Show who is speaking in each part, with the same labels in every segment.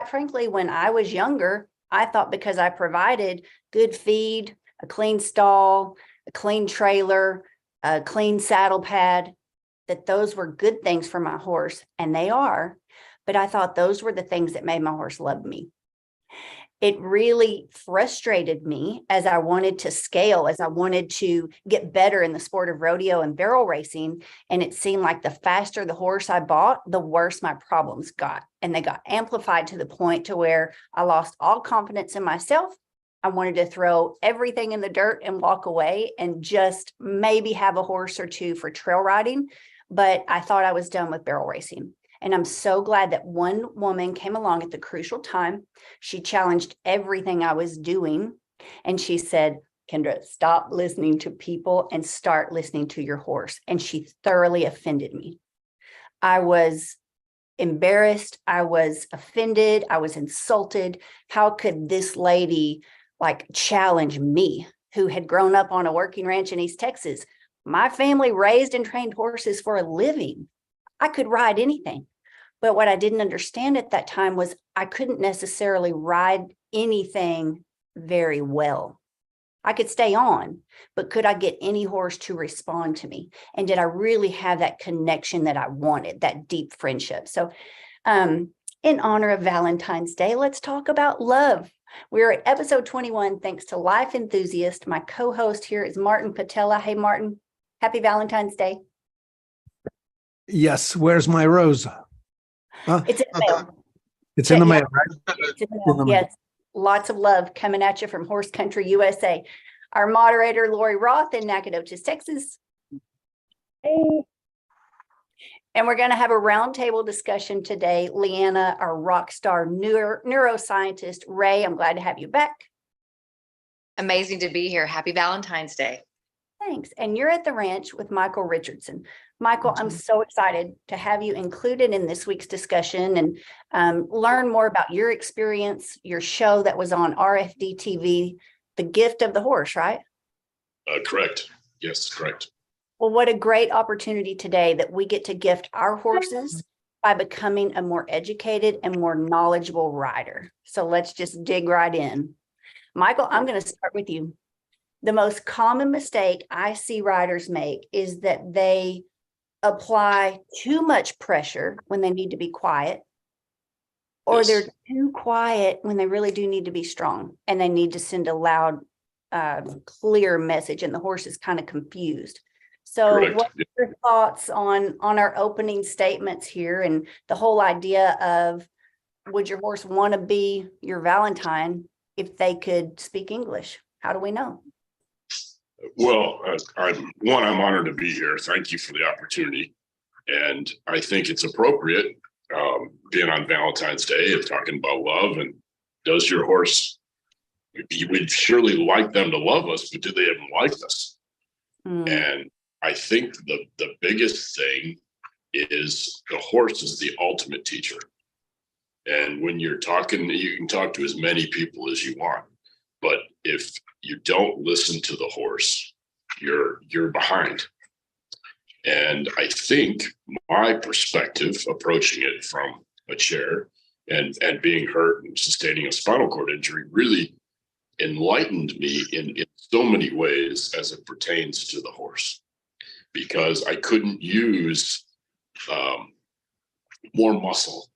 Speaker 1: frankly, when I was younger, I thought because I provided good feed, a clean stall, a clean trailer, a clean saddle pad, that those were good things for my horse, and they are. But I thought those were the things that made my horse love me. It really frustrated me as I wanted to scale, as I wanted to get better in the sport of rodeo and barrel racing. And it seemed like the faster the horse I bought, the worse my problems got. And they got amplified to the point to where I lost all confidence in myself. I wanted to throw everything in the dirt and walk away and just maybe have a horse or two for trail riding. But I thought I was done with barrel racing. And I'm so glad that one woman came along at the crucial time. She challenged everything I was doing. And she said, Kendra, stop listening to people and start listening to your horse. And she thoroughly offended me. I was embarrassed. I was offended. I was insulted. How could this lady challenge me, who had grown up on a working ranch in East Texas? My family raised and trained horses for a living. I could ride anything. But what I didn't understand at that time was I couldn't necessarily ride anything very well. I could stay on, but could I get any horse to respond to me? And did I really have that connection that I wanted, that deep friendship? So in honor of Valentine's Day, let's talk about love. We're at episode 21, thanks to Life Enthusiast. My co-host here is Martin Patella. Hey, Martin, happy Valentine's Day.
Speaker 2: Yes. Where's my rose? Huh?
Speaker 1: It's in the mail.
Speaker 2: It's in the mail, right?
Speaker 1: It's in the mail. Yes. Lots of love coming at you from Horse Country, USA. Our moderator, Lori Roth in Nacogdoches, Texas. Hey. And we're going to have a roundtable discussion today. Leanna, our rock star neuroscientist. Ray, I'm glad to have you back.
Speaker 3: Amazing to be here. Happy Valentine's Day.
Speaker 1: Thanks. And you're at the ranch with Michael Richardson. Michael, I'm so excited to have you included in this week's discussion and learn more about your experience, your show that was on RFD TV, The Gift of the Horse, right?
Speaker 4: Correct. Yes, correct.
Speaker 1: Well, what a great opportunity today that we get to gift our horses by becoming a more educated and more knowledgeable rider. So let's just dig right in. Michael, I'm going to start with you. The most common mistake I see riders make is that they apply too much pressure when they need to be quiet, or
Speaker 4: Yes.
Speaker 1: they're too quiet when they really do need to be strong and they need to send a loud, clear message, and the horse is kind of confused. So
Speaker 4: Correct.
Speaker 1: what are your thoughts on our opening statements here and the whole idea of, would your horse want to be your Valentine if they could speak English? How do we know?
Speaker 4: Well, I'm honored to be here. Thank you for the opportunity. And I think it's appropriate being on Valentine's Day and talking about love. And does your horse, you would surely like them to love us, but do they even like us? And I think the biggest thing is the horse is the ultimate teacher. And when you're talking, you can talk to as many people as you want. But if you don't listen to the horse, you're behind. And I think my perspective, approaching it from a chair and being hurt and sustaining a spinal cord injury, really enlightened me in so many ways as it pertains to the horse, because I couldn't use more muscle,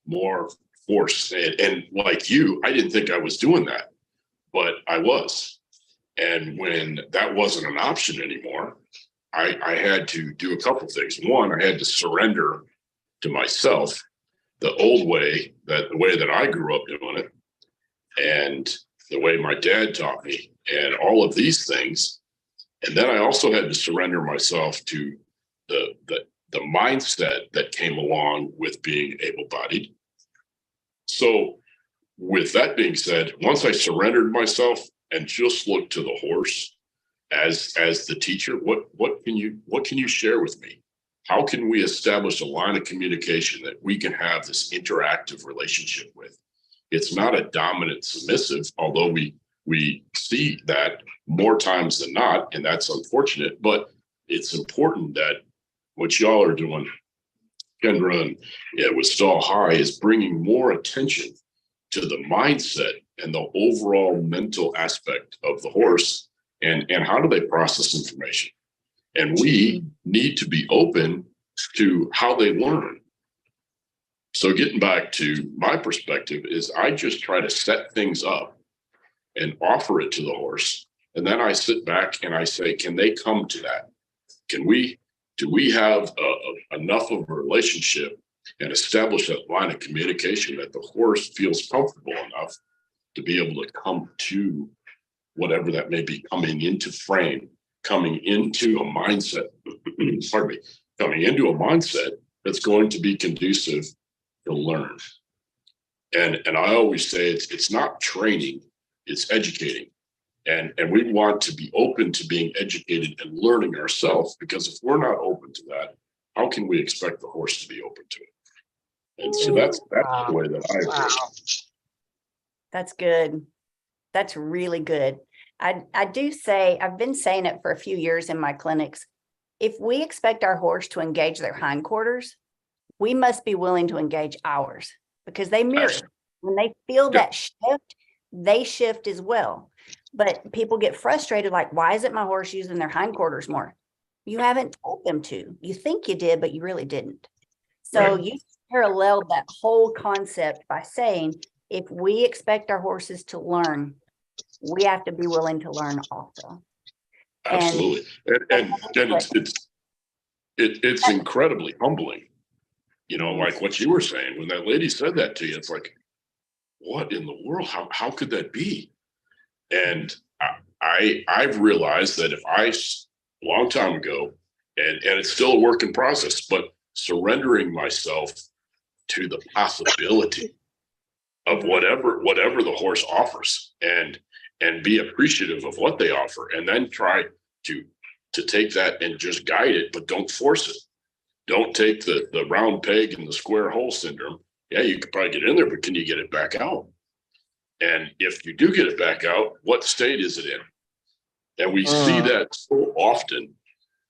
Speaker 4: more force. And like you, I didn't think I was doing that. But I was. And when that wasn't an option anymore, I had to do a couple of things. One, I had to surrender to myself the old way, the way that I grew up doing it, and the way my dad taught me, and all of these things. And then I also had to surrender myself to the mindset that came along with being able-bodied. So with that being said, once I surrendered myself and just looked to the horse as the teacher, what can you share with me? How can we establish a line of communication that we can have this interactive relationship with? It's not a dominant submissive, although we see that more times than not, and that's unfortunate, but it's important that what y'all are doing, Kendra, and with Stall High, is bringing more attention to the mindset and the overall mental aspect of the horse, and how do they process information. And we need to be open to how they learn. So getting back to my perspective is I just try to set things up and offer it to the horse. And then I sit back and I say, can they come to that? Do we have enough of a relationship and establish that line of communication that the horse feels comfortable enough to be able to come to whatever that may be, coming into frame, coming into a mindset, pardon me, coming into a mindset that's going to be conducive to learn. And I always say it's not training, it's educating. And we want to be open to being educated and learning ourselves, because if we're not open to that, how can we expect the horse to be open to it? And so that's the way that I approach it.
Speaker 1: That's good. That's really good. I do say, I've been saying it for a few years in my clinics. If we expect our horse to engage their hindquarters, we must be willing to engage ours, because they mirror. When they feel that shift, they shift as well. But people get frustrated, like, why isn't my horse using their hindquarters more? You haven't told them to. You think you did, but you really didn't. So you paralleled that whole concept by saying, if we expect our horses to learn, we have to be willing to learn also.
Speaker 4: Absolutely. And it's incredibly humbling. You know, like what you were saying, when that lady said that to you, it's like, what in the world? How could that be? And I've realized that if a long time ago, and it's still a work in process, but surrendering myself to the possibility of whatever the horse offers, and be appreciative of what they offer, and then try to take that and just guide it, but don't force it. Don't take the round peg in the square hole syndrome. Yeah, you could probably get in there, but can you get it back out? And if you do get it back out, what state is it in? And we see that so often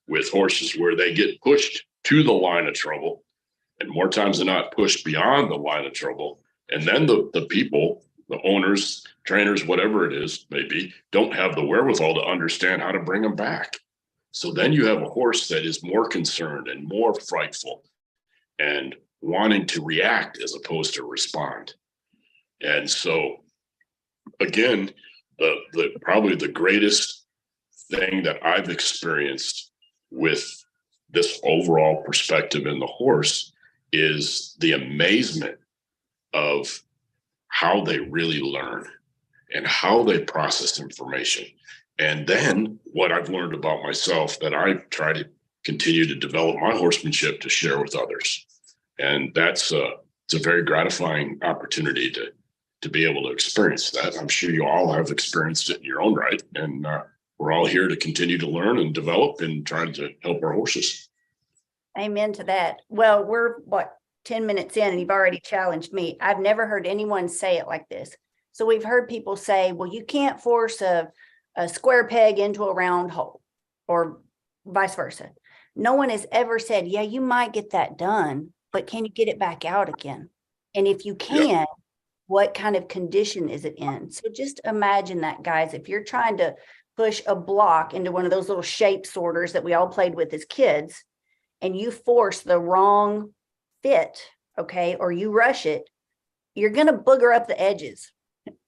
Speaker 4: with horses, where they get pushed to the line of trouble, and more times than not pushed beyond the line of trouble. And then the people, the owners, trainers, whatever it is, maybe, don't have the wherewithal to understand how to bring them back. So then you have a horse that is more concerned and more frightful and wanting to react as opposed to respond. And so, again, probably the greatest thing that I've experienced with this overall perspective in the horse is the amazement of how they really learn and how they process information. And then what I've learned about myself that I try to continue to develop my horsemanship to share with others. And it's a very gratifying opportunity to be able to experience that. I'm sure you all have experienced it in your own right. And we're all here to continue to learn and develop and try to help our horses.
Speaker 1: Amen to that. Well, we're 10 minutes in and you've already challenged me. I've never heard anyone say it like this. So we've heard people say, well, you can't force a square peg into a round hole, or vice versa. No one has ever said, yeah, you might get that done, but can you get it back out again? And if you can, what kind of condition is it in? So just imagine that, guys. If you're trying to push a block into one of those little shape sorters that we all played with as kids, and you force the wrong fit, okay, or you rush it, you're going to booger up the edges.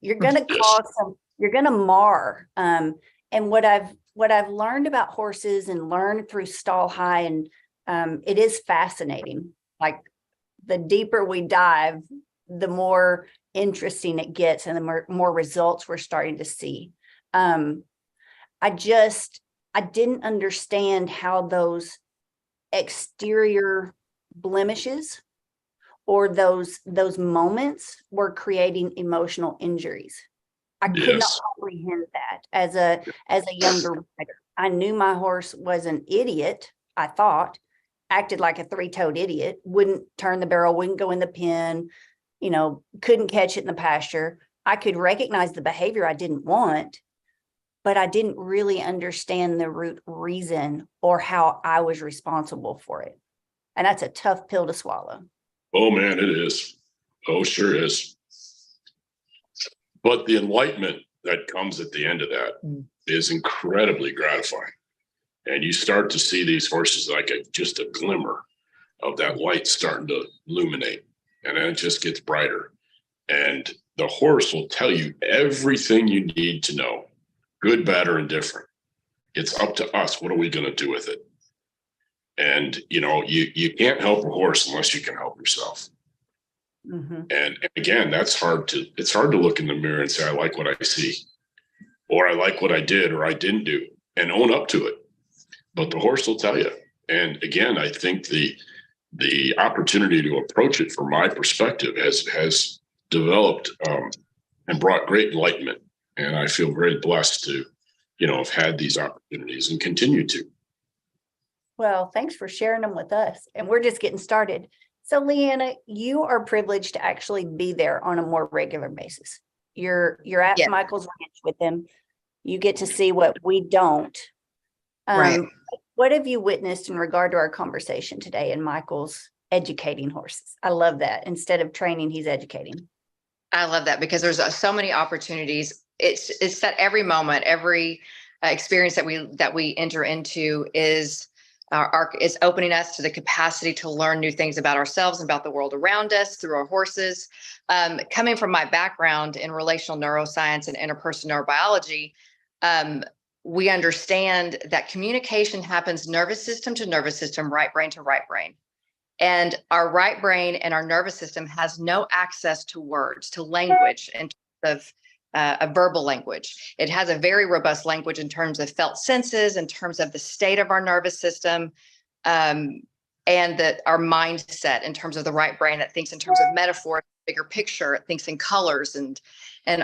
Speaker 1: You're going to cause you're going to mar. And what I've learned about horses and learned through Stall High, and it is fascinating. Like, the deeper we dive, the more interesting it gets, and the more results we're starting to see. I didn't understand how those exterior blemishes or those moments were creating emotional injuries. I could not comprehend that as a younger rider. I knew my horse was an idiot, I thought, acted like a three-toed idiot, wouldn't turn the barrel, wouldn't go in the pen, couldn't catch it in the pasture. I could recognize the behavior I didn't want, but I didn't really understand the root reason or how I was responsible for it. And that's a tough pill to swallow.
Speaker 4: Oh, man, it is. Oh, sure is. But the enlightenment that comes at the end of that is incredibly gratifying. And you start to see these horses like just a glimmer of that light starting to illuminate. And then it just gets brighter. And the horse will tell you everything you need to know, good, bad, or indifferent. It's up to us. What are we going to do with it? And, you can't help a horse unless you can help yourself.
Speaker 1: Mm-hmm.
Speaker 4: And again, it's hard to look in the mirror and say, I like what I see, or I like what I did, or I didn't do, and own up to it. But the horse will tell you. And again, I think the opportunity to approach it from my perspective has developed and brought great enlightenment. And I feel very blessed to, have had these opportunities and continue to.
Speaker 1: Well, thanks for sharing them with us. And we're just getting started. So Leanna, you are privileged to actually be there on a more regular basis. You're at
Speaker 3: Yes.
Speaker 1: Michael's ranch with him. You get to see what we don't.
Speaker 3: Right.
Speaker 1: What have you witnessed in regard to our conversation today in Michael's educating horses? I love that. Instead of training, he's educating.
Speaker 3: I love that because there's so many opportunities. It's that every moment, every experience that we enter into is opening us to the capacity to learn new things about ourselves and about the world around us through our horses. Coming from my background in relational neuroscience and interpersonal neurobiology, we understand that communication happens nervous system to nervous system, right brain to right brain. And our right brain and our nervous system has no access to words, to language, in terms of a verbal language. It has a very robust language in terms of felt senses, in terms of the state of our nervous system, and that our mindset in terms of the right brain that thinks in terms of metaphor, bigger picture, it thinks in colors and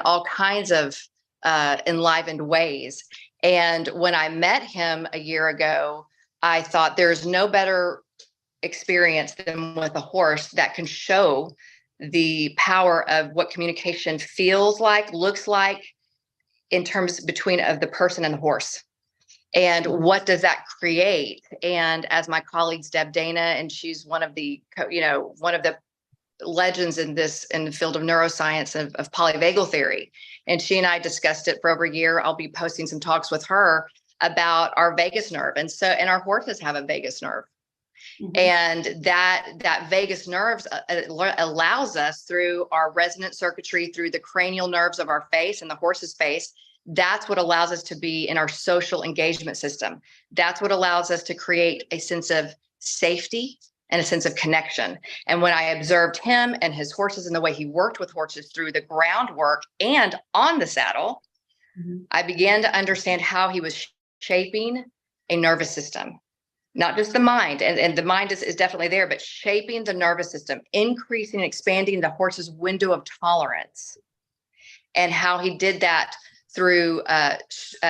Speaker 3: all kinds of enlivened ways. And when I met him a year ago, I thought there's no better experience than with a horse that can show the power of what communication feels like, looks like in terms between of the person and the horse. And what does that create? And as my colleagues, Deb Dana, and she's one of the legends in the field of neuroscience of polyvagal theory. And she and I discussed it for over a year. I'll be posting some talks with her about our vagus nerve. And our horses have a vagus nerve. Mm-hmm. And that vagus nerves allows us through our resonant circuitry, through the cranial nerves of our face and the horse's face. That's what allows us to be in our social engagement system. That's what allows us to create a sense of safety and a sense of connection. And when I observed him and his horses and the way he worked with horses through the groundwork and on the saddle, mm-hmm. I began to understand how he was shaping a nervous system. Not just the mind, and the mind is definitely there, but shaping the nervous system, increasing and expanding the horse's window of tolerance, and how he did that through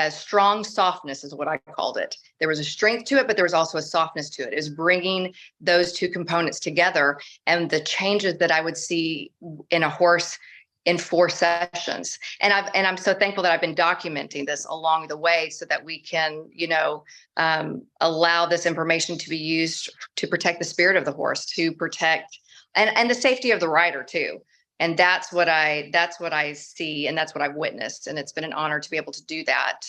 Speaker 3: strong softness is what I called it. There was a strength to it, but there was also a softness to it. It was bringing those two components together, and the changes that I would see in a horse in 4 sessions. And I'm so thankful that I've been documenting this along the way so that we can, allow this information to be used to protect the spirit of the horse, to protect and the safety of the rider too. And that's what I see, and that's what I've witnessed. And it's been an honor to be able to do that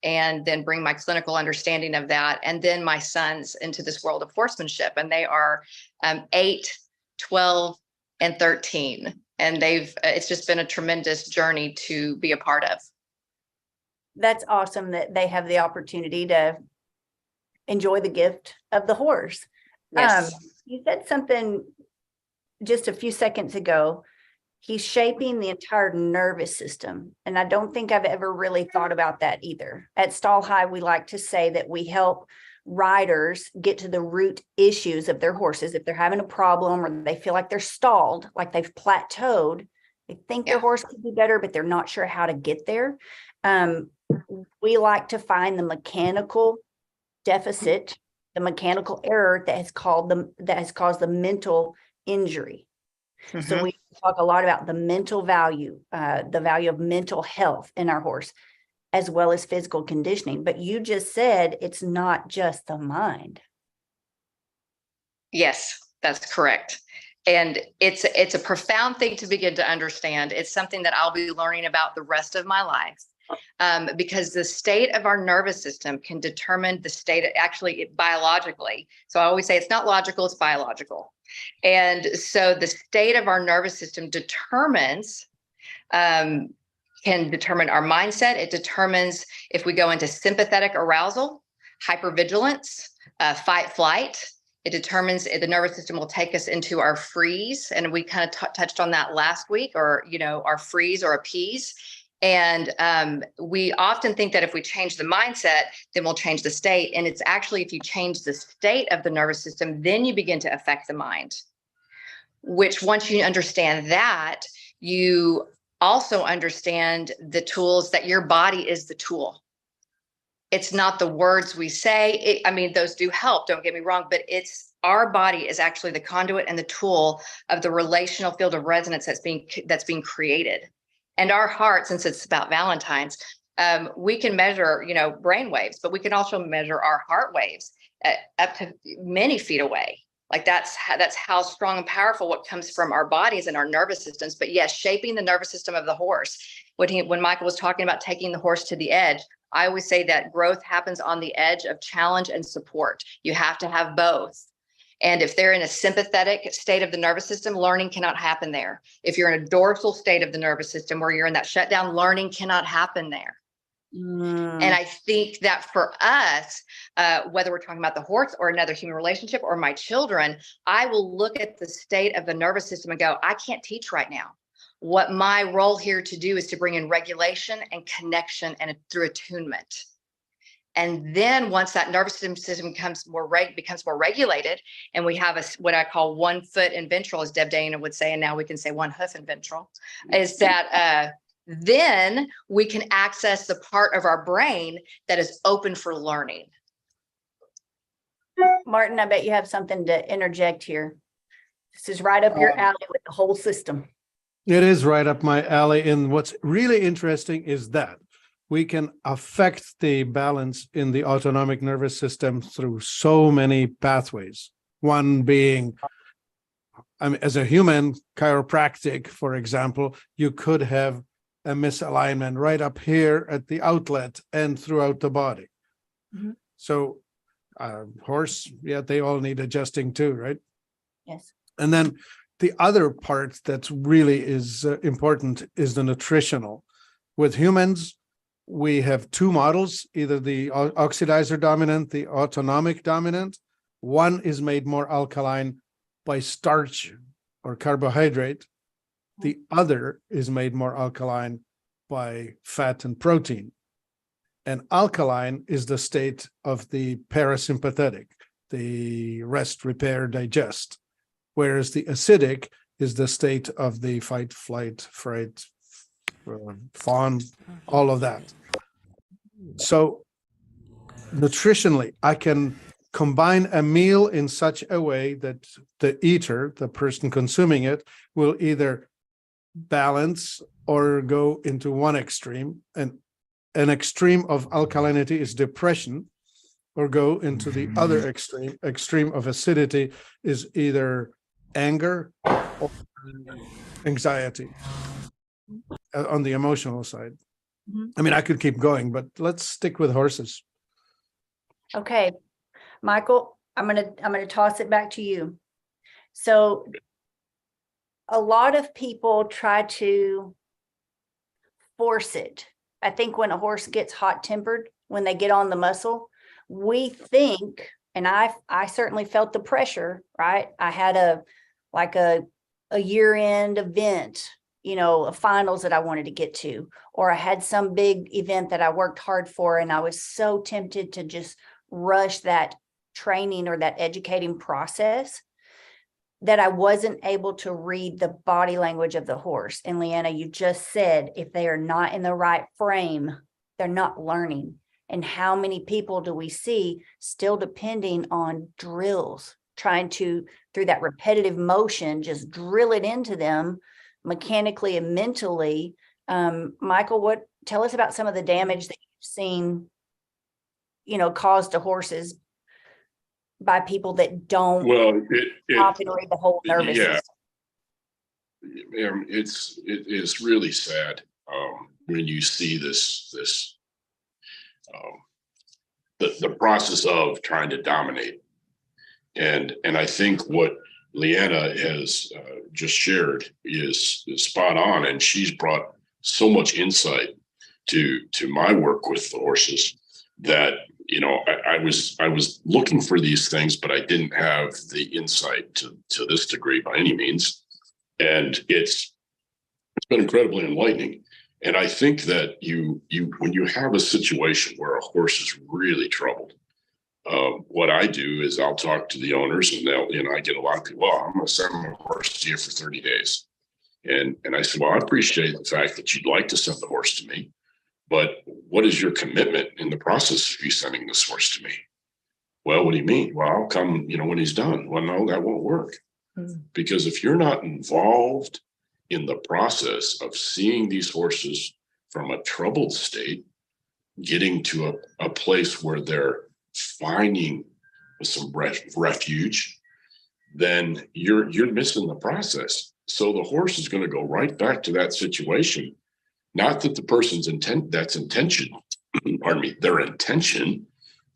Speaker 3: and then bring my clinical understanding of that. And then my sons into this world of horsemanship. And they are 8, 12, and 13. And it's just been a tremendous journey to be a part of.
Speaker 1: That's awesome that they have the opportunity to enjoy the gift of the horse.
Speaker 3: Yes.
Speaker 1: You said something just a few seconds ago. He's shaping the entire nervous system. And I don't think I've ever really thought about that either. At Stall High, we like to say that we help riders get to the root issues of their horses. If they're having a problem or they feel like they're stalled, like they've plateaued, they think their horse could be better, but they're not sure how to get there. We like to find the mechanical deficit, the mechanical error that has caused the mental injury. Mm-hmm. So we talk a lot about the mental value, the value of mental health in our horse, as well as physical conditioning. But you just said it's not just the mind.
Speaker 3: Yes, that's correct. And it's a profound thing to begin to understand. It's something that I'll be learning about the rest of my life. Because the state of our nervous system can determine the state actually biologically. So I always say it's not logical, it's biological. And so the state of our nervous system determines, can determine our mindset. It determines if we go into sympathetic arousal, hypervigilance, fight, flight. It determines if the nervous system will take us into our freeze. And we kind of touched on that last week, or, our freeze or appease. And we often think that if we change the mindset, then we'll change the state. And it's actually, if you change the state of the nervous system, then you begin to affect the mind, which once you understand that, you also understand the tools that your body is the tool. It's not the words we say. Those do help, don't get me wrong, but it's our body is actually the conduit and the tool of the relational field of resonance that's being created. And our heart, since it's about Valentine's, we can measure, brain waves, but we can also measure our heart waves up to many feet away. Like that's how strong and powerful what comes from our bodies and our nervous systems. But yes, shaping the nervous system of the horse. When Michael was talking about taking the horse to the edge, I always say that growth happens on the edge of challenge and support. You have to have both. And if they're in a sympathetic state of the nervous system, learning cannot happen there. If you're in a dorsal state of the nervous system where you're in that shutdown, learning cannot happen there. And I think that for us, whether we're talking about the horse or another human relationship or my children, I will look at the state of the nervous system and go, I can't teach right now. What my role here to do is to bring in regulation and connection and through attunement. And then once that nervous system becomes more regulated, and we have what I call 1 foot in ventral, as Deb Dana would say, and now we can say 1 hoof in ventral, is that then we can access the part of our brain that is open for learning.
Speaker 1: Martin, I bet you have something to interject here. This is right up your alley with the whole system.
Speaker 2: It is right up my alley. And what's really interesting is that we can affect the balance in the autonomic nervous system through so many pathways. One being, as a human chiropractic, for example, you could have a misalignment right up here at the outlet and throughout the body. Mm-hmm. So horse, they all need adjusting too, right?
Speaker 1: Yes.
Speaker 2: And then the other part that's really is important is the nutritional. With humans, we have 2 models, either the oxidizer dominant, the autonomic dominant. One is made more alkaline by starch or carbohydrate. The other is made more alkaline by fat and protein. And alkaline is the state of the parasympathetic, the rest, repair, digest. Whereas the acidic is the state of the fight, flight, fright, fawn, all of that. So nutritionally, I can combine a meal in such a way that the eater, the person consuming it, will either balance or go into one extreme. And an extreme of alkalinity is depression, or go into the other extreme of acidity is either anger or anxiety on the emotional side. I could keep going, but let's stick with horses.
Speaker 1: Okay, Michael, I'm gonna toss it back to you. So a lot of people try to force it. I think when a horse gets hot-tempered, when they get on the muscle, we think, and I certainly felt the pressure, right? I had a year-end event, a finals that I wanted to get to, or I had some big event that I worked hard for, and I was so tempted to just rush that training or that educating process that I wasn't able to read the body language of the horse. And Leanna, you just said, if they are not in the right frame, they're not learning. And how many people do we see still depending on drills, trying to, through that repetitive motion, just drill it into them mechanically and mentally. Michael, tell us about some of the damage that you've seen, caused to horses by people that don't
Speaker 4: Well,
Speaker 1: operate the whole nervous system.
Speaker 4: it is really sad when you see the process of trying to dominate. And I think what Leanna has just shared is spot on, and she's brought so much insight to my work with the horses that, you know, I was looking for these things, but I didn't have the insight to this degree by any means. And it's been incredibly enlightening. And I think that you when you have a situation where a horse is really troubled, what I do is I'll talk to the owners, and they'll, you know, I get a lot of people, well, I'm going to send my horse to you for 30 days. And I said, well, I appreciate the fact that you'd like to send the horse to me, but what is your commitment in the process of you sending this horse to me? Well, what do you mean? Well, I'll come, you know, when he's done. Well, no, that won't work. Because if you're not involved in the process of seeing these horses from a troubled state, getting to a place where they're finding some refuge, then you're missing the process. So the horse is going to go right back to that situation. Not that the person's intention, pardon me, their intention,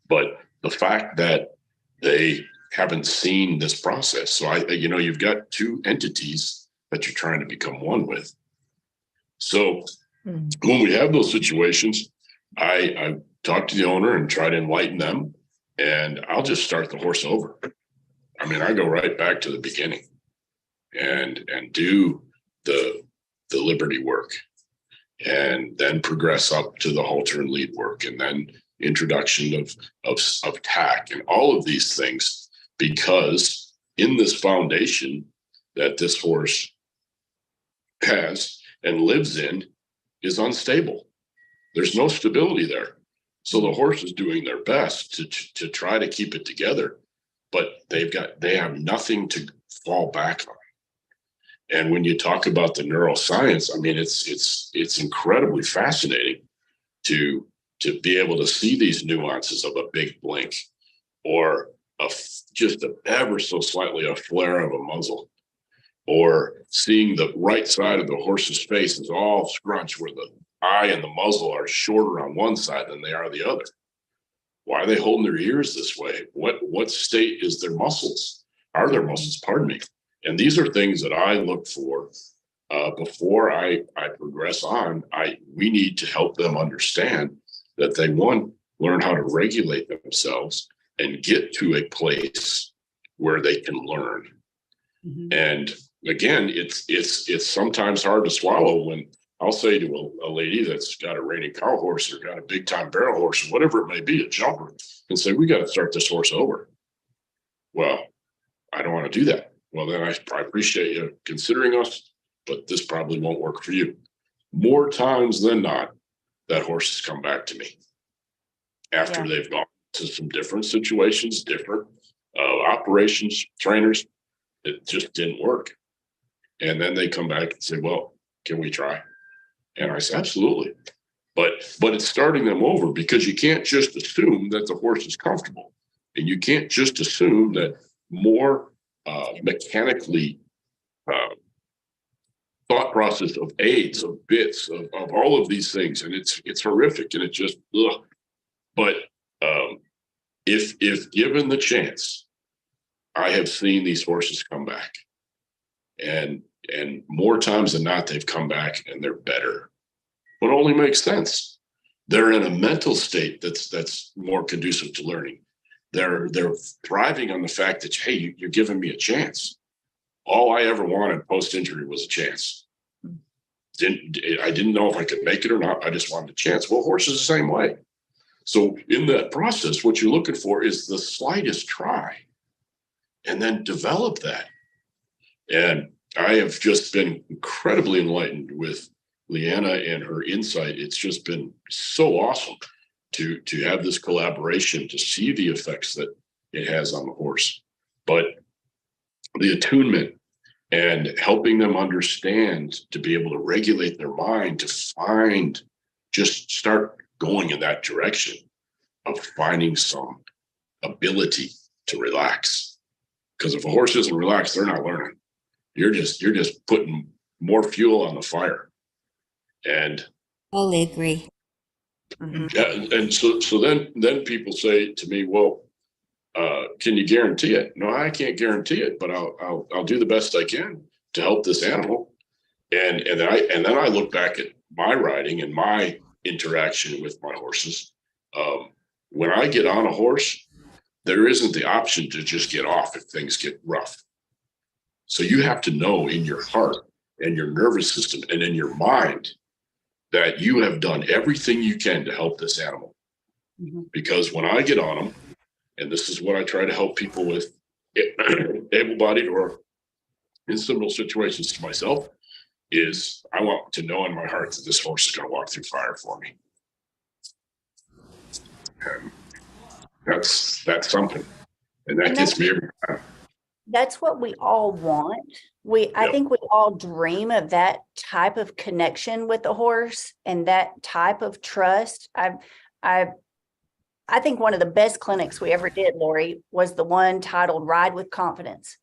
Speaker 4: but the fact that they haven't seen this process. So you know, you've got two entities that you're trying to become one with. So when we have those situations, I talk to the owner and try to enlighten them, and I'll just start the horse over. I mean, I go right back to the beginning and do the liberty work, and then progress up to the halter and lead work, and then introduction of tack and all of these things, because in this foundation that this horse has and lives in is unstable. There's no stability there. So the horse is doing their best to try to keep it together, but they have nothing to fall back on. And when you talk about the neuroscience, I mean, it's incredibly fascinating to be able to see these nuances of a big blink, or just ever so slightly a flare of a muzzle, or seeing the right side of the horse's face is all scrunched where the eye and the muzzle are shorter on one side than they are the other. Why are they holding their ears this way? What state is their muscles? Are their muscles, pardon me? And these are things that I look for before I progress on. We need to help them understand that they, one, learn how to regulate themselves and get to a place where they can learn. And again, it's sometimes hard to swallow when I'll say to a lady that's got a reining cow horse or got a big time barrel horse or whatever it may be, a jumper, and say, we got to start this horse over. Well, I don't want to do that. Well, then I appreciate you considering us, but this probably won't work for you. More times than not, that horse has come back to me after they've gone to some different situations, different operations, trainers. It just didn't work. And then they come back and say, well, can we try? And I say, absolutely. But it's starting them over, because you can't just assume that the horse is comfortable. And you can't just assume that more mechanically thought process of aids, of bits, of all of these things. And it's horrific, and it just, ugh. But if given the chance, I have seen these horses come back, and more times than not, they've come back and they're better. It only makes sense. They're in a mental state that's more conducive to learning. They're thriving on the fact that, hey, you're giving me a chance. All I ever wanted post-injury was a chance. I didn't know if I could make it or not. I just wanted a chance. Well, horses the same way. So in that process, what you're looking for is the slightest try, and then develop that. And I have just been incredibly enlightened with Leanna and her insight. It's just been so awesome to have this collaboration, to see the effects that it has on the horse. But the attunement and helping them understand, to be able to regulate their mind, to just start going in that direction of finding some ability to relax. Because if a horse isn't relaxed, they're not learning. You're just putting more fuel on the fire. And
Speaker 5: Totally agree.
Speaker 1: Mhm.
Speaker 4: yeah, and so then people say to me, well, can you guarantee it? No, I can't guarantee it, but I'll do the best I can to help this animal. And then I look back at my riding and my interaction with my horses. When I get on a horse, there isn't the option to just get off if things get rough. So you have to know in your heart and your nervous system and in your mind that you have done everything you can to help this animal.
Speaker 1: Mhm.
Speaker 4: Because when I get on them, and this is what I try to help people with, able-bodied or in similar situations to myself, is I want to know in my heart that this horse is going to walk through fire for me. And that's something, and that
Speaker 1: And
Speaker 4: gets me every time.
Speaker 1: That's what we all want. I
Speaker 4: Yep.
Speaker 1: think we all dream of that type of connection with the horse and that type of trust. I think one of the best clinics we ever did, Lori, was the one titled Ride with Confidence.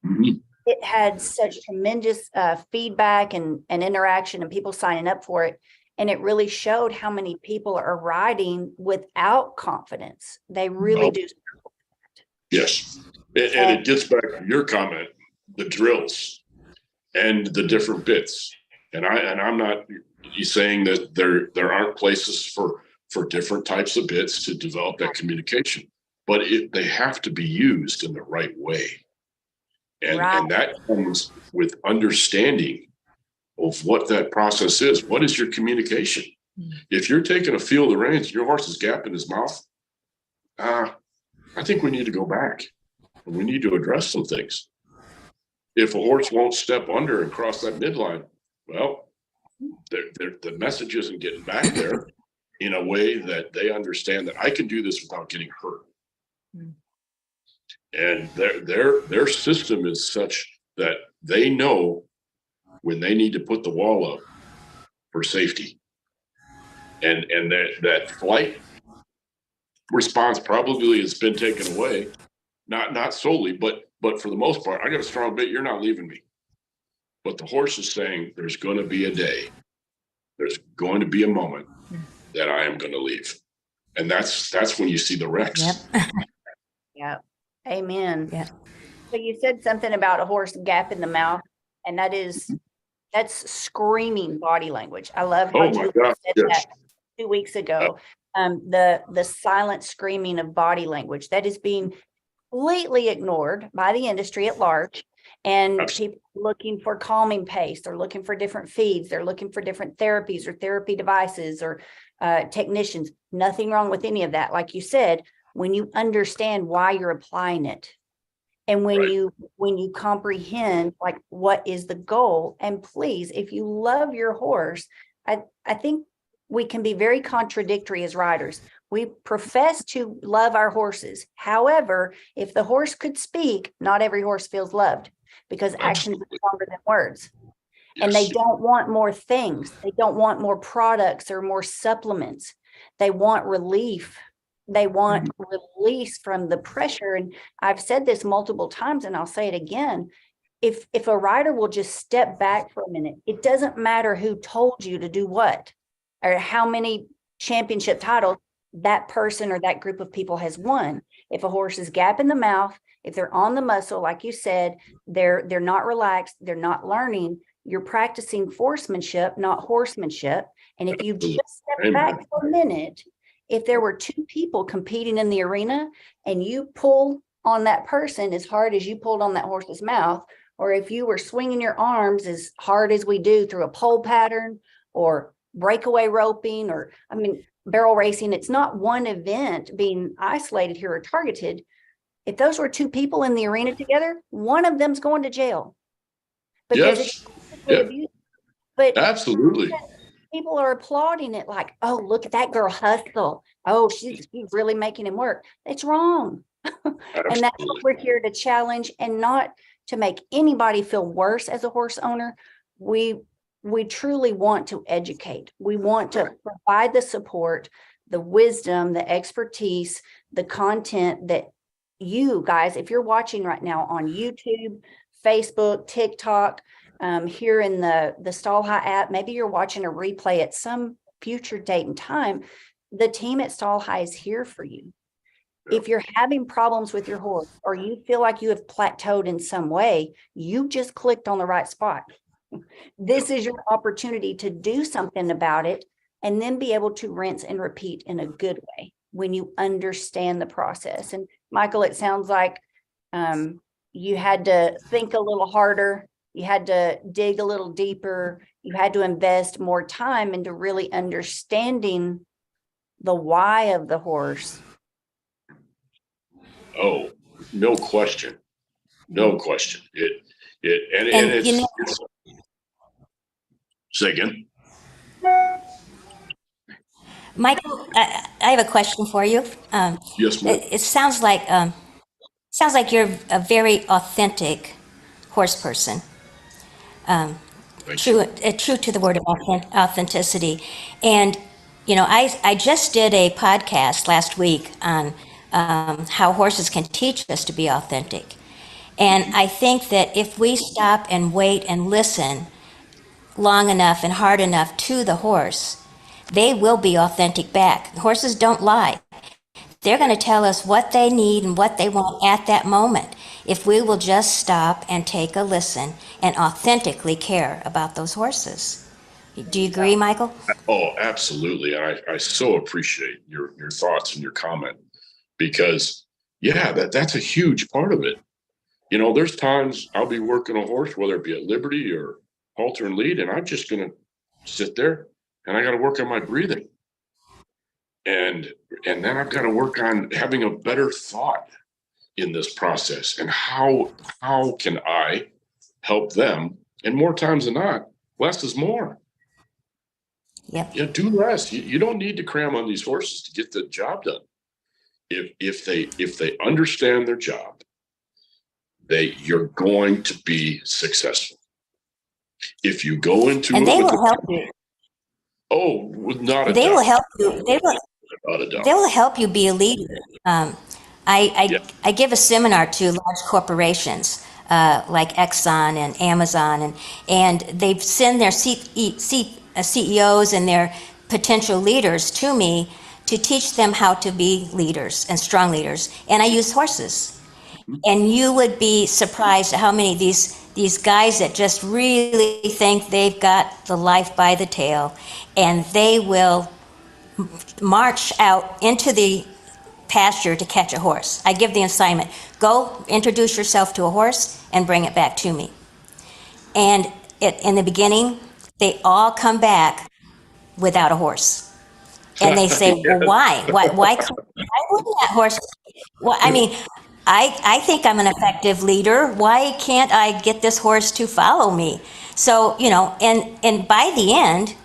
Speaker 4: Mhm.
Speaker 1: It had such tremendous feedback and interaction and people signing up for it. And it really showed how many people are riding without confidence. They really
Speaker 4: Oh.
Speaker 1: do.
Speaker 4: Yes, and it gets back to your comment, the drills and the different bits. And I'm not saying that there aren't places for different types of bits to develop that communication, but they have to be used in the right way. And
Speaker 1: Right.
Speaker 4: and that comes with understanding of what that process is. What is your communication? If you're taking a feel of the reins, your horse is gapping his mouth. I think we need to go back and we need to address some things. If a horse won't step under and cross that midline, well, the message isn't getting back there in a way that they understand that I can do this without getting hurt. And their system is such that they know when they need to put the wall up for safety. And that flight response probably has been taken away, not solely, but for the most part. I got a strong bit, you're not leaving me. But the horse is saying there's going to be a day, there's going to be a moment that I am going to leave. And that's when you see the wrecks.
Speaker 5: Yep.
Speaker 1: Yeah. Amen.
Speaker 5: Yeah.
Speaker 1: So you said something about a horse gap in the mouth, and that's screaming body language. I love how
Speaker 4: Oh my
Speaker 1: Julie
Speaker 4: God,
Speaker 1: said
Speaker 4: yes.
Speaker 1: that 2 weeks ago. The silent screaming of body language that is being completely ignored by the industry at large. And
Speaker 4: Absolutely.
Speaker 1: people looking for calming pace, they're looking for different feeds, they're looking for different therapies or therapy devices or technicians. Nothing wrong with any of that. Like you said, when you understand why you're applying it, and when
Speaker 4: Right.
Speaker 1: you comprehend like what is the goal, and please, if you love your horse, I think we can be very contradictory as riders. We profess to love our horses. However, if the horse could speak, not every horse feels loved, because actions are stronger than words. And they
Speaker 4: Yes.
Speaker 1: don't want more things. They don't want more products or more supplements. They want relief. They want release from the pressure. And I've said this multiple times, and I'll say it again. If a rider will just step back for a minute, it doesn't matter who told you to do what or how many championship titles that person or that group of people has won. If a horse is gap in the mouth, if they're on the muscle, like you said, they're not relaxed, they're not learning, you're practicing horsemanship, not horsemanship. And if you just step
Speaker 4: Amen.
Speaker 1: back for a minute, if there were two people competing in the arena and you pull on that person as hard as you pulled on that horse's mouth, or if you were swinging your arms as hard as we do through a pole pattern or breakaway roping, or barrel racing, it's not one event being isolated here or targeted. If those were two people in the arena together, one of them's going to jail. Because
Speaker 4: Yes.
Speaker 1: it's physically
Speaker 4: Yeah.
Speaker 1: abused. But
Speaker 4: Absolutely.
Speaker 1: people are applauding it like, oh, look at that girl hustle. Oh, she's really making him work. It's wrong. And that's
Speaker 4: Absolutely.
Speaker 1: what we're here to challenge, and not to make anybody feel worse as a horse owner. We truly want to educate. We want to provide the support, the wisdom, the expertise, the content that you guys, if you're watching right now on YouTube, Facebook, TikTok, here in the Stall High app. Maybe you're watching a replay at some future date and time. The team at Stall High is here for you. If you're having problems with your horse or you feel like you have plateaued in some way, you just clicked on the right spot. This is your opportunity to do something about it and then be able to rinse and repeat in a good way when you understand the process. And Michael, it sounds like you had to think a little harder. You had to dig a little deeper. You had to invest more time into really understanding the why of the horse.
Speaker 4: Oh, no question. No question. It's say again.
Speaker 5: Michael, I have a question for you.
Speaker 4: Yes, ma'am.
Speaker 5: It sounds like you're a very authentic horse person.
Speaker 4: Thank you.
Speaker 5: True to the word of authenticity. And, I just did a podcast last week on how horses can teach us to be authentic. And I think that if we stop and wait and listen long enough and hard enough to the horse, they will be authentic back. Horses don't lie. They're going to tell us what they need and what they want at that moment. If we will just stop and take a listen and authentically care about those horses. Do you agree, Michael?
Speaker 4: Oh, absolutely. I so appreciate your thoughts and your comment because that's a huge part of it. There's times I'll be working a horse, whether it be at Liberty or halter and lead, and I'm just going to sit there and I got to work on my breathing. And then I've got to work on having a better thought in this process and how can I help them? And more times than not, less is more.
Speaker 5: Yep.
Speaker 4: Yeah, do less. You don't need to cram on these horses to get the job done. If they understand their job, you're going to be successful. If you go into
Speaker 5: and they will help you.
Speaker 4: Oh, not a
Speaker 5: They
Speaker 4: doubt.
Speaker 5: will help you.
Speaker 4: Not a doubt.
Speaker 5: They will help you be a leader. I give a seminar to large corporations like Exxon and Amazon, and they send their CEOs and their potential leaders to me to teach them how to be leaders and strong leaders. And I use horses. And you would be surprised at how many of these guys that just really think they've got the life by the tail, and they will march out into the pasture to catch a horse. I give the assignment, go introduce yourself to a horse and bring it back to me. And in the beginning, they all come back without a horse. And they say, well, why? Why wouldn't that horse? Well, I mean, I think I'm an effective leader. Why can't I get this horse to follow me? So, and by the end,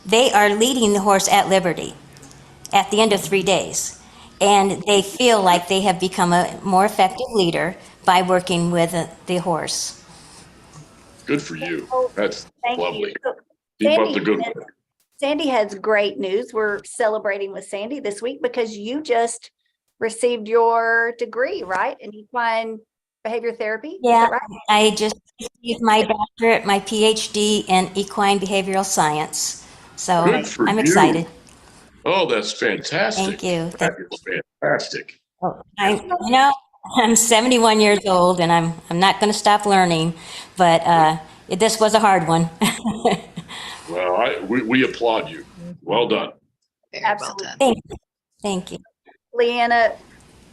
Speaker 5: they are leading the horse at Liberty at the end of 3 days. And they feel like they have become a more effective leader by working with the horse.
Speaker 4: Good for you. That's
Speaker 1: Thank
Speaker 4: lovely.
Speaker 1: you.
Speaker 4: Keep up the good
Speaker 1: Sandy,
Speaker 4: work.
Speaker 1: Sandy has great news. We're celebrating with Sandy this week because you just received your degree, right? In equine behavior therapy. Is
Speaker 5: Yeah,
Speaker 1: that right?
Speaker 5: I just received my doctorate, my PhD in equine behavioral science. So
Speaker 4: Good for
Speaker 5: I'm
Speaker 4: you.
Speaker 5: excited.
Speaker 4: Oh, that's fantastic.
Speaker 5: Thank you.
Speaker 4: That is fantastic.
Speaker 5: I'm 71 years old and I'm not going to stop learning, but this was a hard one.
Speaker 4: Well, we applaud you. Well done.
Speaker 3: Very well
Speaker 1: Absolutely.
Speaker 3: done.
Speaker 5: Thank you.
Speaker 1: Leanna,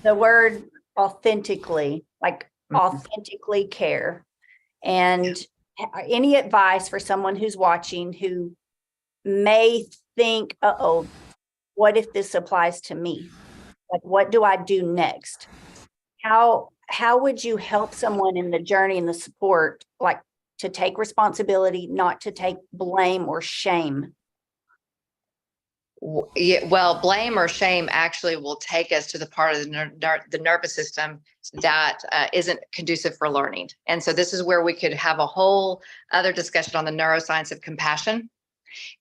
Speaker 1: the word authentically, like authentically care. And any advice for someone who's watching who may think, what if this applies to me? Like, what do I do next? How would you help someone in the journey and the support, like to take responsibility, not to take blame or shame?
Speaker 3: Yeah, well, blame or shame actually will take us to the part of the nervous system that isn't conducive for learning. And so this is where we could have a whole other discussion on the neuroscience of compassion.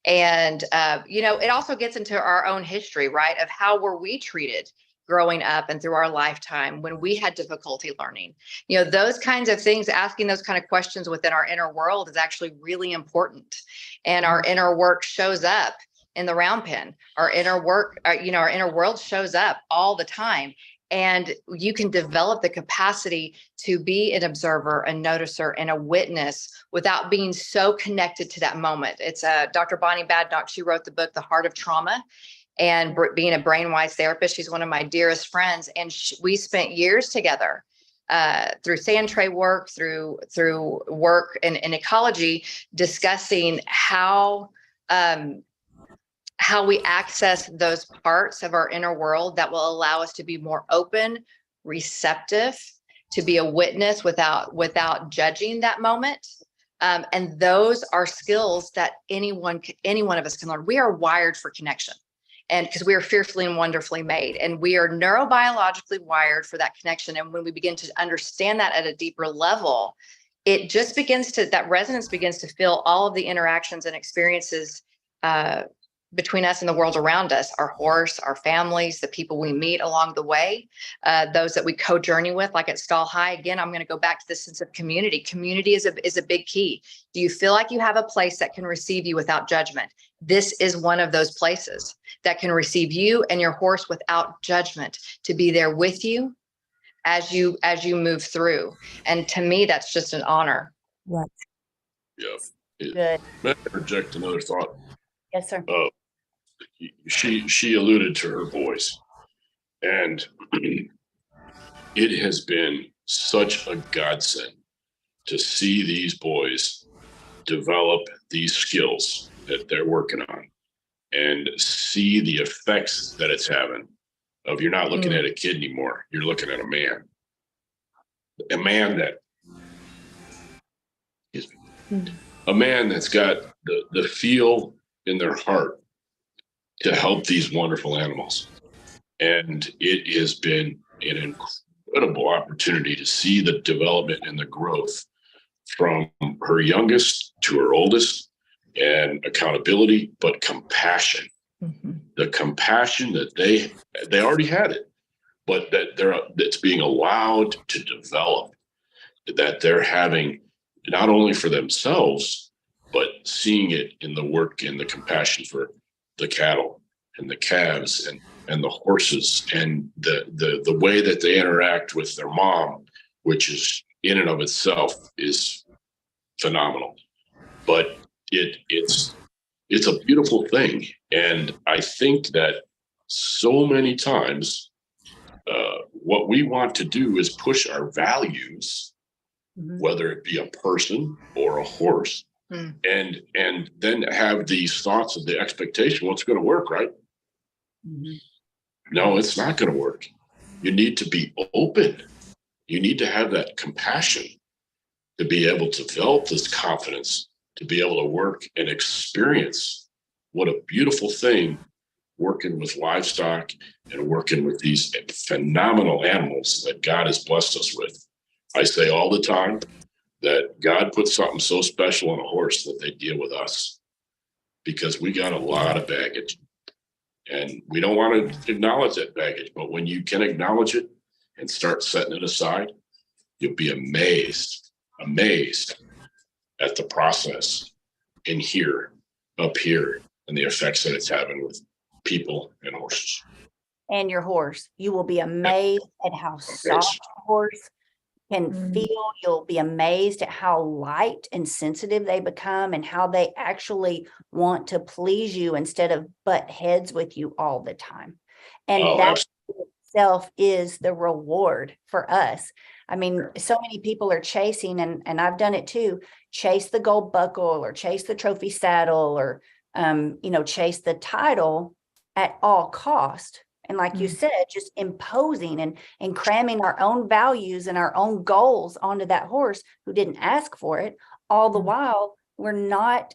Speaker 3: And, it also gets into our own history, right? Of how were we treated growing up and through our lifetime when we had difficulty learning. You know, those kinds of things, asking those kind of questions within our inner world is actually really important. And our inner work shows up in the round pen. Our inner work, our inner world shows up all the time. And you can develop the capacity to be an observer, a noticer, and a witness without being so connected to that moment. It's Dr. Bonnie Badnock. She wrote the book, The Heart of Trauma. And being a brainwise therapist, she's one of my dearest friends. And we spent years together through sand tray work, through work in ecology, discussing how we access those parts of our inner world that will allow us to be more open, receptive, to be a witness without judging that moment. And those are skills that any one of us can learn. We are wired for connection, and because we are fearfully and wonderfully made, and we are neurobiologically wired for that connection. And when we begin to understand that at a deeper level, it just that resonance begins to fill all of the interactions and experiences between us and the world around us, our horse, our families, the people we meet along the way, those that we co-journey with, like at Stall High. Again, I'm going to go back to the sense of community. Community is a big key. Do you feel like you have a place that can receive you without judgment? This is one of those places that can receive you and your horse without judgment, to be there with you as you move through. And to me, that's just an honor.
Speaker 5: Yes.
Speaker 4: Yeah.
Speaker 1: Good.
Speaker 4: May I interject another thought?
Speaker 1: Yes, sir.
Speaker 4: She alluded to her boys, and it has been such a godsend to see these boys develop these skills that they're working on and see the effects that it's having. Of you're not looking at a kid anymore, you're looking at a man that's got the feel in their heart to help these wonderful animals. And it has been an incredible opportunity to see the development and the growth from her youngest to her oldest, and accountability, but compassion. The compassion that they already had it, but that's being allowed to develop, that they're having not only for themselves, but seeing it in the work and the compassion for the cattle and the calves and the horses, and the way that they interact with their mom, which is in and of itself is phenomenal. But it's a beautiful thing. And I think that so many times what we want to do is push our values, whether it be a person or a horse, and then have these thoughts of the expectation, well, it's going to work, right? No, it's not going to work. You need to be open. You need to have that compassion to be able to develop this confidence, to be able to work and experience what a beautiful thing working with livestock and working with these phenomenal animals that God has blessed us with. I say all the time that God put something so special on a horse that they deal with us, because we got a lot of baggage and we don't want to acknowledge that baggage. But when you can acknowledge it and start setting it aside, you'll be amazed at the process up here, and the effects that it's having with people and horses.
Speaker 1: And your horse, you will be amazed at how soft a horse can feel. You'll be amazed at how light and sensitive they become, and how they actually want to please you instead of butt heads with you all the time. And that itself is the reward for us. I mean, so many people are chasing, and I've done it too, chase the gold buckle or chase the trophy saddle or, chase the title at all cost. And like you said, just imposing and cramming our own values and our own goals onto that horse who didn't ask for it. All the while, we're not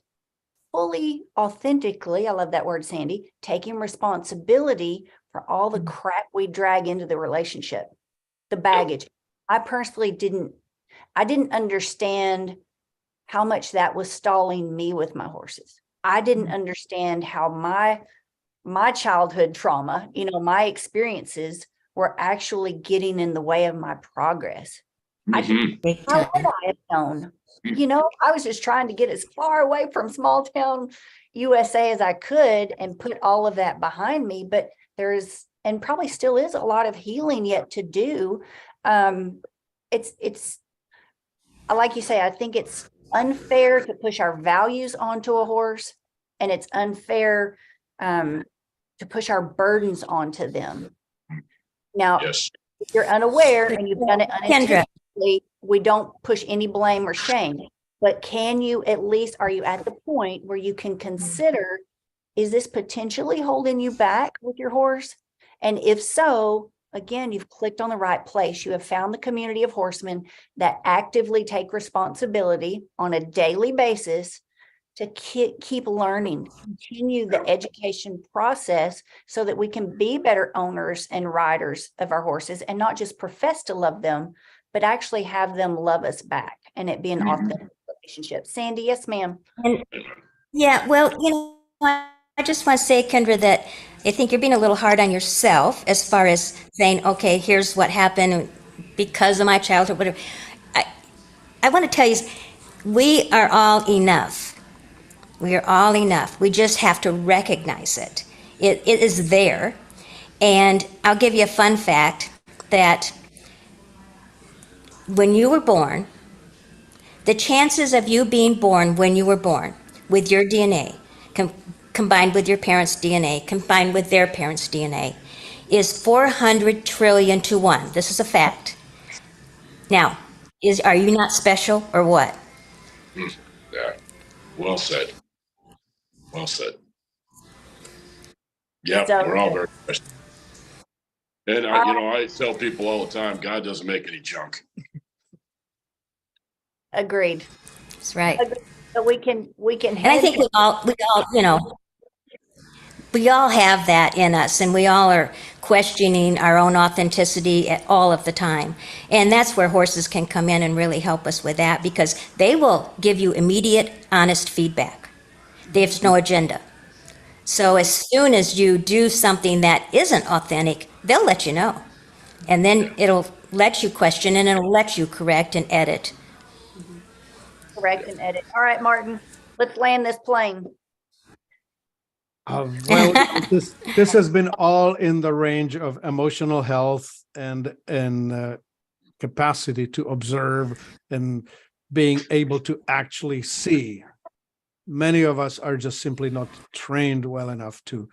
Speaker 1: fully, authentically, I love that word, Sandy, taking responsibility for all the crap we drag into the relationship, the baggage. I personally didn't understand how much that was stalling me with my horses. I didn't understand how my childhood trauma, my experiences were actually getting in the way of my progress.
Speaker 4: Mhm.
Speaker 5: Big
Speaker 1: How
Speaker 5: time.
Speaker 1: would I have known? You know, I was just trying to get as far away from small town USA as I could and put all of that behind me. But there's, and probably still is, a lot of healing yet to do. It's like you say, I think it's unfair to push our values onto a horse, and it's unfair to push our burdens onto them. Now,
Speaker 4: Yes.
Speaker 1: if you're unaware and you've done it
Speaker 5: Kendra.
Speaker 1: unintentionally, we don't push any blame or shame. But can you at least, are you at the point where you can consider, is this potentially holding you back with your horse? And if so, again, you've clicked on the right place. You have found the community of horsemen that actively take responsibility on a daily basis to keep learning, continue the education process so that we can be better owners and riders of our horses, and not just profess to love them, but actually have them love us back and it be an authentic relationship. Sandy, yes, ma'am.
Speaker 5: And yeah, well, I just want to say, Kendra, that I think you're being a little hard on yourself as far as saying, okay, here's what happened because of my childhood, whatever. I want to tell you, we are all enough. We are all enough. We just have to recognize it. It is there. And I'll give you a fun fact that when you were born, the chances of you being born when you were born with your DNA, combined with your parents' DNA, combined with their parents' DNA, is 400 trillion to 1. This is a fact. Now, are you not special or what?
Speaker 4: Yeah. Well said. Well said. Yeah,
Speaker 1: So-
Speaker 4: we're all very special. And I tell people all the time, God doesn't make any junk.
Speaker 1: Agreed.
Speaker 5: That's right.
Speaker 1: But we can
Speaker 5: And I think we all, we all have that in us, and we all are questioning our own authenticity at all of the time. And that's where horses can come in and really help us with that, because they will give you immediate, honest feedback. There's no agenda. So as soon as you do something that isn't authentic, they'll let you know. And then it'll let you question, and it'll let you correct and edit.
Speaker 1: correct and edit. All right, Martin, let's land this plane.
Speaker 2: Well, this has been all in the range of emotional health and capacity to observe and being able to actually see. Many of us are just simply not trained well enough to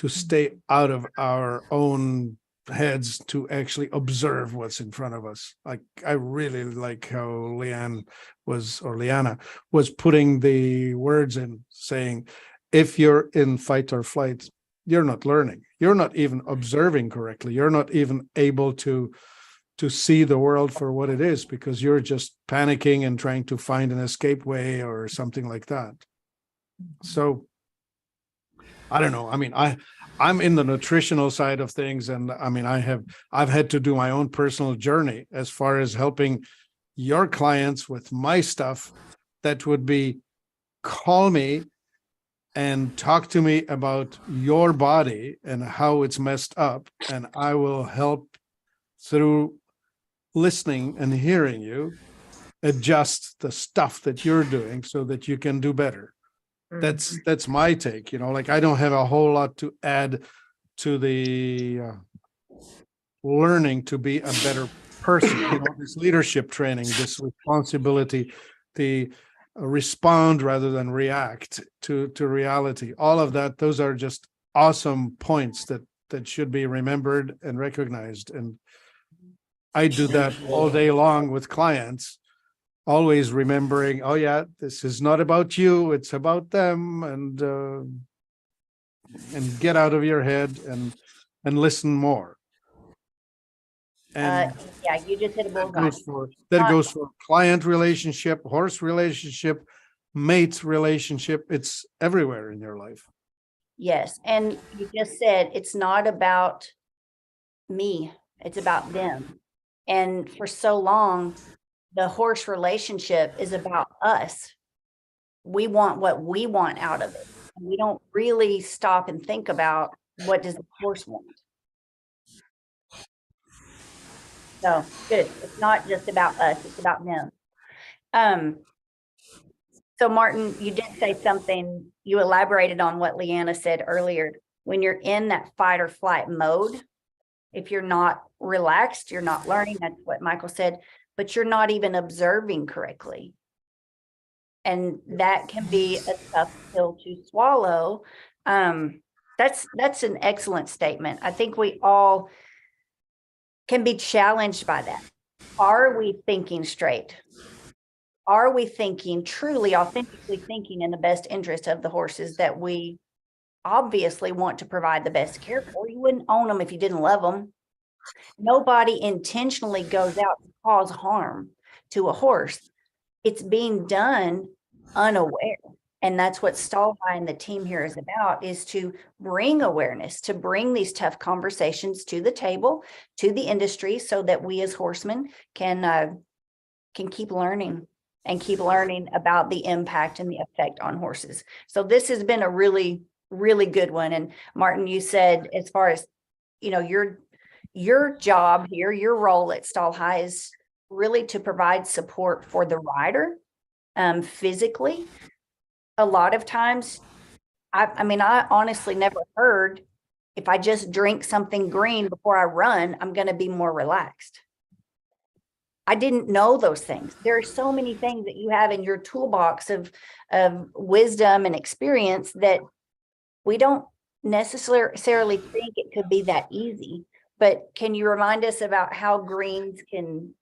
Speaker 2: stay out of our own heads to actually observe what's in front of us. Like, I really like how Leanna was putting the words in, saying, if you're in fight or flight, you're not learning. You're not even observing correctly. You're not even able to see the world for what it is, because you're just panicking and trying to find an escape way or something like that. So I don't know. I mean, I'm in the nutritional side of things, and I mean, I've had to do my own personal journey as far as helping your clients with my stuff. That would be, call me and talk to me about your body and how it's messed up, and I will help through listening and hearing you adjust the stuff that you're doing so that you can do better. That's my take. Like, I don't have a whole lot to add to the learning to be a better person. This leadership training, this responsibility, the respond rather than react to reality, all of that, those are just awesome points that should be remembered and recognized. And I do that all day long with clients, always remembering, oh yeah, this is not about you, it's about them, and get out of your head and listen more. And
Speaker 1: Yeah, you just hit a
Speaker 2: that
Speaker 1: bullseye.
Speaker 2: goes for client relationship, horse relationship, mate relationship. It's everywhere in your life.
Speaker 1: Yes, and you just said it's not about me, it's about them. And for so long, the horse relationship is about us. We want what we want out of it. And we don't really stop and think about, what does the horse want? So good. It's not just about us, it's about them. So Martin, you did say something, you elaborated on what Leanna said earlier. When you're in that fight or flight mode, if you're not relaxed, you're not learning. That's what Michael said, but you're not even observing correctly. And that can be a tough pill to swallow. That's an excellent statement. I think we all can be challenged by that. Are we thinking straight? Are we thinking truly, authentically thinking in the best interest of the horses that we obviously want to provide the best care for? You wouldn't own them if you didn't love them. Nobody intentionally goes out to cause harm to a horse. It's being done unaware. And that's what Stallby and the team here is about, is to bring awareness, to bring these tough conversations to the table, to the industry, so that we as horsemen can keep learning and keep learning about the impact and the effect on horses. So this has been a really, really good one. And Martin, you said, as far as, you know, your job here, your role at Stall High is really to provide support for the rider, physically. A lot of times, I mean, I honestly never heard, if I just drink something green before I run, I'm going to be more relaxed. I didn't know those things. There are so many things that you have in your toolbox of wisdom and experience that we don't necessarily think it could be that easy. But can you remind us about how greens can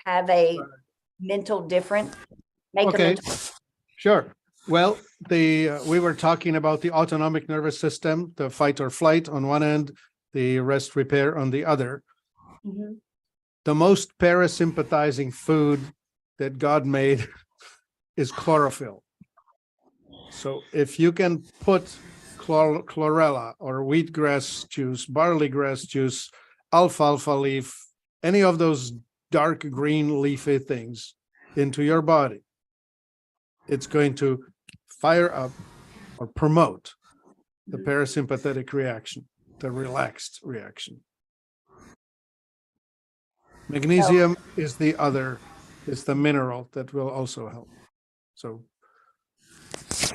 Speaker 1: have a mental difference?
Speaker 2: Okay, sure. Well, we were talking about the autonomic nervous system, the fight or flight on one end, the rest repair on the other.
Speaker 1: Mm-hmm.
Speaker 2: The most parasympathizing food that God made is chlorophyll. So if you can put chlorella or wheatgrass juice, barley grass juice, alfalfa leaf, any of those dark green leafy things into your body, it's going to fire up or promote the parasympathetic reaction, the relaxed reaction. Magnesium is the other, is the mineral that will also help. So,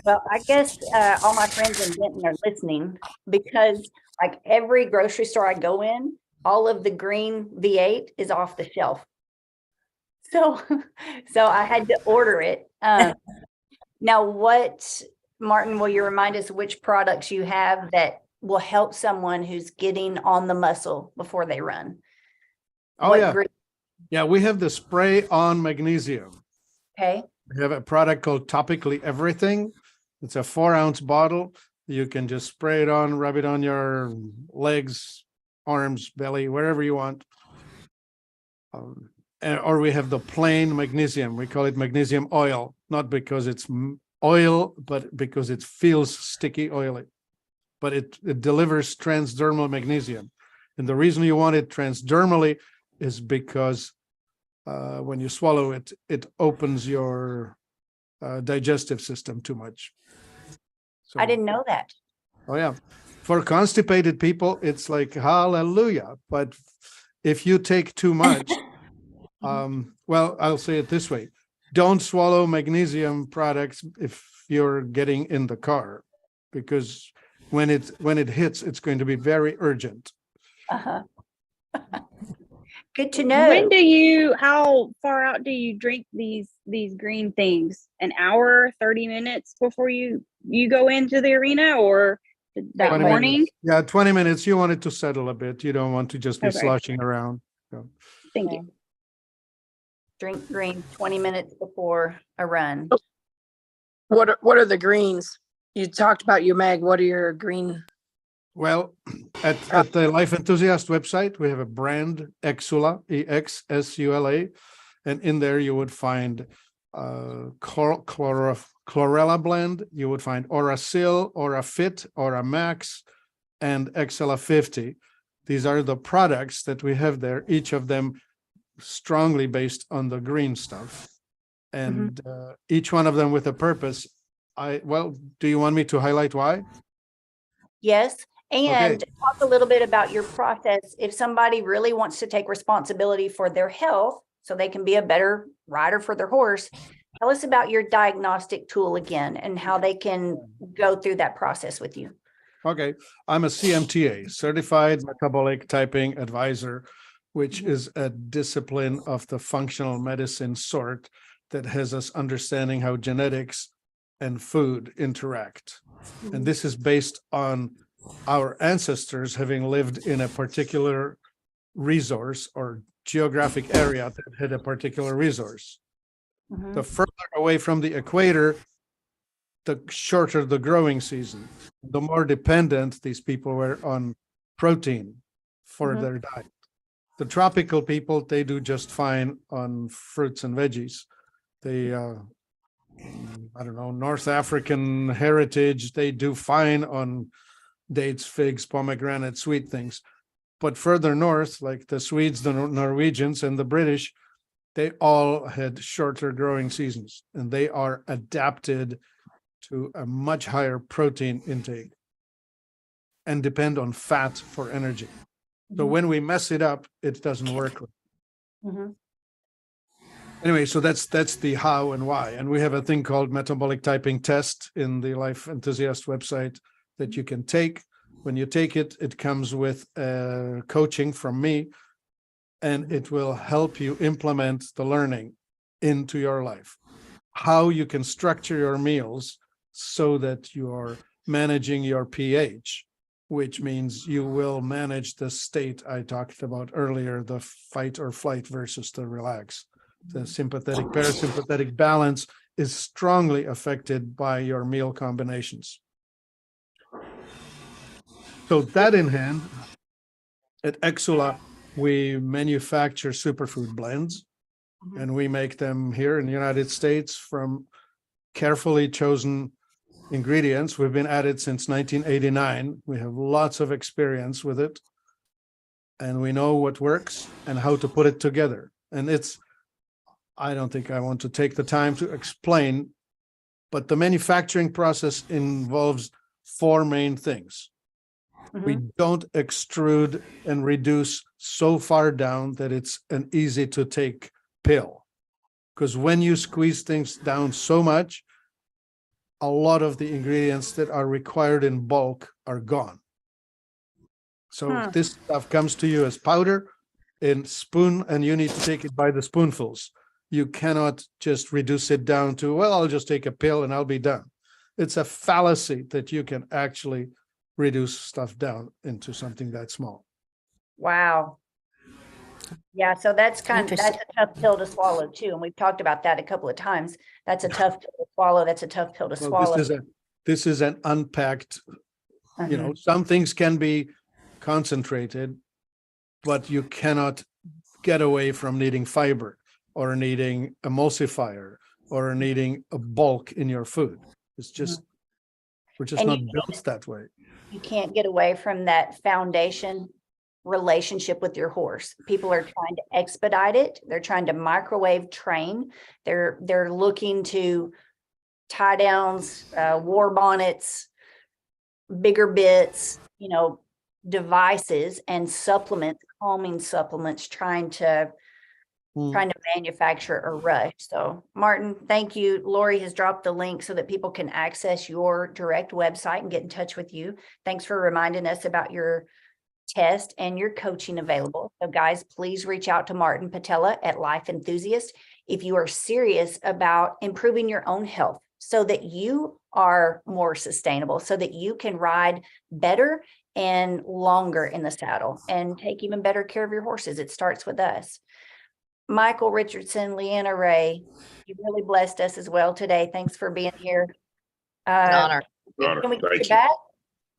Speaker 1: well, I guess all my friends in Denton are listening, because like every grocery store I go in, all of the green V8 is off the shelf. So I had to order it. Now, Martin, will you remind us which products you have that will help someone who's getting on the muscle before they run?
Speaker 2: oh yeah. Yeah, we have the spray on magnesium.
Speaker 1: Okay.
Speaker 2: We have a product called Topically Everything. It's a 4-ounce bottle. You can just spray it on, rub it on your legs, arms, belly, wherever you want. Or we have the plain magnesium. We call it magnesium oil, not because it's oil, but because it feels sticky, oily. But it delivers transdermal magnesium. And the reason you want it transdermally is because when you swallow it, it opens your digestive system too much. So,
Speaker 1: I didn't know that.
Speaker 2: oh yeah. For constipated people, it's like hallelujah. But if you take too much, well, I'll say it this way. Don't swallow magnesium products if you're getting in the car, because when it hits, it's going to be very urgent.
Speaker 1: Uh-huh. Good to know.
Speaker 6: How far out do you drink these green things? An hour, 30 minutes before you go into the arena, or that
Speaker 2: 20
Speaker 6: morning?
Speaker 2: minutes. Yeah, 20 minutes. You want it to settle a bit. You don't want to just be
Speaker 6: Okay.
Speaker 2: sloshing around. So.
Speaker 6: Thank you.
Speaker 1: Drink green 20 minutes before a run.
Speaker 7: What are the greens? You talked about your mag. What are your green?
Speaker 2: Well, at the Life Enthusiast website, we have a brand, Exula, EXSULA, and in there you would find chlorella blend, you would find Orasil, Aura Fit, Aura Max, and Exela 50. These are the products that we have there, each of them strongly based on the green stuff, and each one of them with a purpose. Do you want me to highlight why?
Speaker 1: Yes. And talk a little bit about your process. If somebody really wants to take responsibility for their health so they can be a better rider for their horse, tell us about your diagnostic tool again and how they can go through that process with you.
Speaker 2: Okay, I'm a CMTA, Certified Metabolic Typing Advisor, which is a discipline of the functional medicine sort that has us understanding how genetics and food interact. And this is based on our ancestors having lived in a particular resource or geographic area that had a particular resource. The further away from the equator, the shorter the growing season, the more dependent these people were on protein for their diet. The tropical people, they do just fine on fruits and veggies. They, I don't know, North African heritage, they do fine on dates, figs, pomegranate, sweet things. But further north, like the Swedes, the Norwegians, and the British, they all had shorter growing seasons, and they are adapted to a much higher protein intake and depend on fat for energy. So when we mess it up, it doesn't work. Anyway, so that's the how and why. And we have a thing called metabolic typing test in the Life Enthusiast website that you can take. When you take it, it comes with coaching from me, and it will help you implement the learning into your life. How you can structure your meals so that you are managing your pH, which means you will manage the state I talked about earlier, the fight or flight versus the relax. The sympathetic parasympathetic balance is strongly affected by your meal combinations. So that in hand, at Exula, we manufacture superfood blends, and we make them here in the United States from carefully chosen ingredients. We've been at it since 1989. We have lots of experience with it, and we know what works and how to put it together. And I don't think I want to take the time to explain, but the manufacturing process involves four main things. We don't extrude and reduce so far down that it's an easy to take pill. Because when you squeeze things down so much, a lot of the ingredients that are required in bulk are gone. So this stuff comes to you as powder in spoon, and you need to take it by the spoonfuls. You cannot just reduce it down to, well, I'll just take a pill and I'll be done. It's a fallacy that you can actually reduce stuff down into something that small.
Speaker 1: Wow. Yeah, so that's a tough pill to swallow too. And we've talked about that a couple of times. That's a tough pill to swallow. That's a tough pill to swallow.
Speaker 2: This is an unpacked, some things can be concentrated, but you cannot get away from needing fiber or needing emulsifier or needing a bulk in your food. It's just, we're just not built that way.
Speaker 1: You can't get away from that foundation relationship with your horse. People are trying to expedite it. They're trying to microwave train. They're looking to tie downs, war bonnets, bigger bits, devices and supplements, calming supplements, trying to manufacture a rush. So Martin, thank you. Lori has dropped the link so that people can access your direct website and get in touch with you. Thanks for reminding us about your test and your coaching available. So guys, please reach out to Martin Patella at Life Enthusiast if you are serious about improving your own health so that you are more sustainable, so that you can ride better and longer in the saddle and take even better care of your horses. It starts with us. Michael Richardson, Leanna Ray, you really blessed us as well today. Thanks for being here.
Speaker 3: An honor.
Speaker 1: Can we
Speaker 4: Thank
Speaker 1: get
Speaker 4: you.
Speaker 1: back?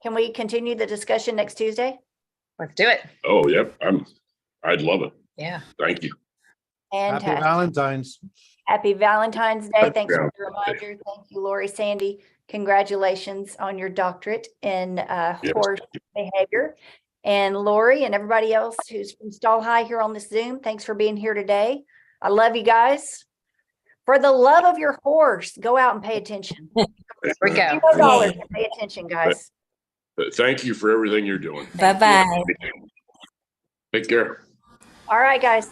Speaker 1: Can we continue the discussion next Tuesday?
Speaker 3: Let's do it.
Speaker 4: Oh, yep. I'd love it.
Speaker 3: Yeah.
Speaker 4: Thank you.
Speaker 2: Happy
Speaker 1: Fantastic.
Speaker 2: Valentine's.
Speaker 1: Happy Valentine's Day. Thanks for
Speaker 4: Yeah.
Speaker 1: the reminder. Thank you, Lori, Sandy. Congratulations on your doctorate in horse behavior. And Lori and everybody else who's from Stall High here on this Zoom, thanks for being here today. I love you guys. For the love of your horse, go out and pay attention.
Speaker 3: Here we go.
Speaker 1: $0 and pay attention, guys.
Speaker 4: Thank you for everything you're doing.
Speaker 5: Bye-bye.
Speaker 4: Take care.
Speaker 1: All right, guys.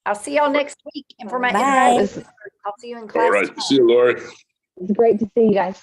Speaker 1: I'll see y'all next week. And for my
Speaker 5: Bye.
Speaker 1: advice, I'll see you in class.
Speaker 4: All right. See you, Lori.
Speaker 8: It's great to see you guys.